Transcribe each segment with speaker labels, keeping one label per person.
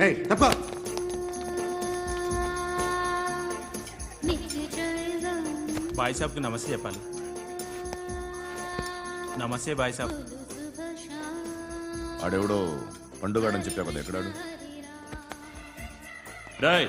Speaker 1: ఏయ్ తప్ప.
Speaker 2: బాయ్ సాబ్కి నమస్తే చెప్పాలి. నమస్తే బాయ్ సాబ్.
Speaker 1: ఆడెవడో పండుగాడని చెప్పావు కదా, ఎక్కడాడు?
Speaker 2: రాయ్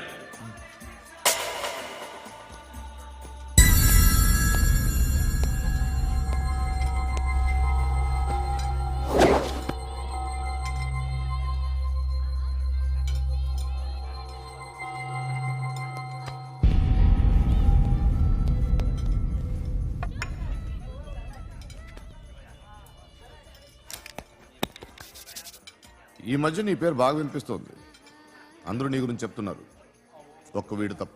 Speaker 1: ఈ మధ్య నీ పేరు బాగా వినిపిస్తోంది. అందరూ నీ గురించి చెప్తున్నారు, ఒక్క వీడు తప్ప.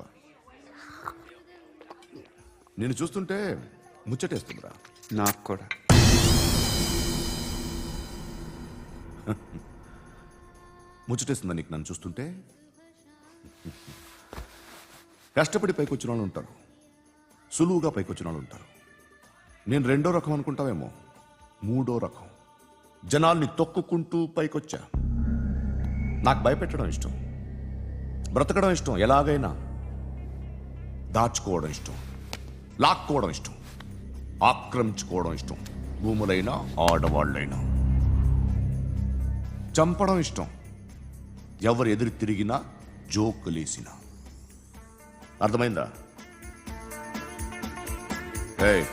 Speaker 1: నేను చూస్తుంటే ముచ్చటేస్తుందిరా.
Speaker 3: నాకు కూడా.
Speaker 1: ముచ్చటేస్తుందా నీకు నన్ను చూస్తుంటే? కష్టపడి పైకొచ్చిన వాళ్ళు ఉంటారు, సులువుగా పైకొచ్చిన వాళ్ళు ఉంటారు. నేను రెండో రకం అనుకుంటావేమో, మూడో రకం. జనాల్ని తొక్కుకుంటూ పైకొచ్చా. నాకు భయపెట్టడం ఇష్టం, బ్రతకడం ఇష్టం, ఎలాగైనా దాచుకోవడం ఇష్టం, లాక్కోవడం ఇష్టం, ఆక్రమించుకోవడం ఇష్టం. భూములైనా ఆడవాళ్ళైనా చంపడం ఇష్టం, ఎవరు ఎదురు తిరిగినా జోకులేసినా. అర్థమైందా? ఏయ్,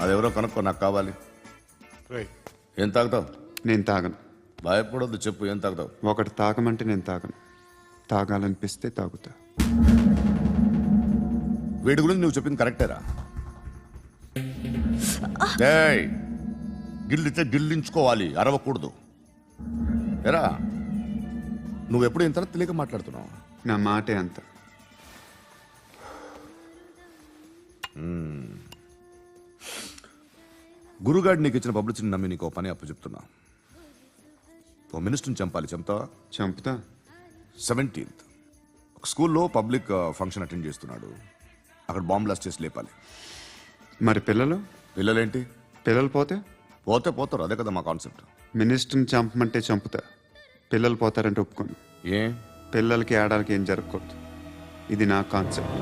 Speaker 1: అదెవరో కనుక్కో, నాకు కావాలి. ఏం తాగుతావు?
Speaker 3: నేను తాగను.
Speaker 1: భయపడొద్దు, చెప్పు ఏం తాగుతావు?
Speaker 3: ఒకటి తాగమంటే నేను తాగను. తాగాలనిపిస్తే తాగుతా.
Speaker 1: వీడి గురించి నువ్వు చెప్పింది కరెక్టేరా? ఏయ్, గిల్లితే గిల్లించుకోవాలి, అరవకూడదు. ఎరా, నువ్వెప్పుడు ఇంత తెలియక మాట్లాడుతున్నావు?
Speaker 3: నా మాటే అంత.
Speaker 1: గురుగాడు నీకు ఇచ్చిన పబ్లిసిటీని నమ్మి నీకు పని అప్పు చెప్తున్నా. ఓ మినిస్టర్ని చంపాలి, చంపుతావా?
Speaker 3: చంపుతా.
Speaker 1: 17th ఒక స్కూల్లో పబ్లిక్ ఫంక్షన్ అటెండ్ చేస్తున్నాడు. అక్కడ బాంబ్ బ్లాస్ట్ చేసి లేపాలి.
Speaker 3: మరి పిల్లలు?
Speaker 1: పిల్లలేంటి?
Speaker 3: పిల్లలు పోతే?
Speaker 1: పోతే పోతారు, అదే కదా మా కాన్సెప్ట్.
Speaker 3: మినిస్టర్ని చంపమంటే చంపుతా, పిల్లలు పోతారంటే ఒప్పుకోను.
Speaker 1: ఏ?
Speaker 3: పిల్లలకి ఆడాలకి ఏం జరగకూడదు. ఇది నా కాన్సెప్ట్.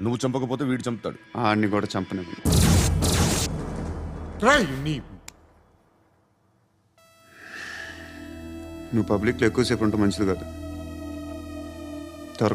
Speaker 1: నువ్వు చంపకపోతే వీడు చంపుతాడు.
Speaker 3: ఆడిని కూడా చంపనివ్వను. నువ్వు పబ్లిక్లో ఎక్కువసేపు ఉంటే మంచిది కాదు.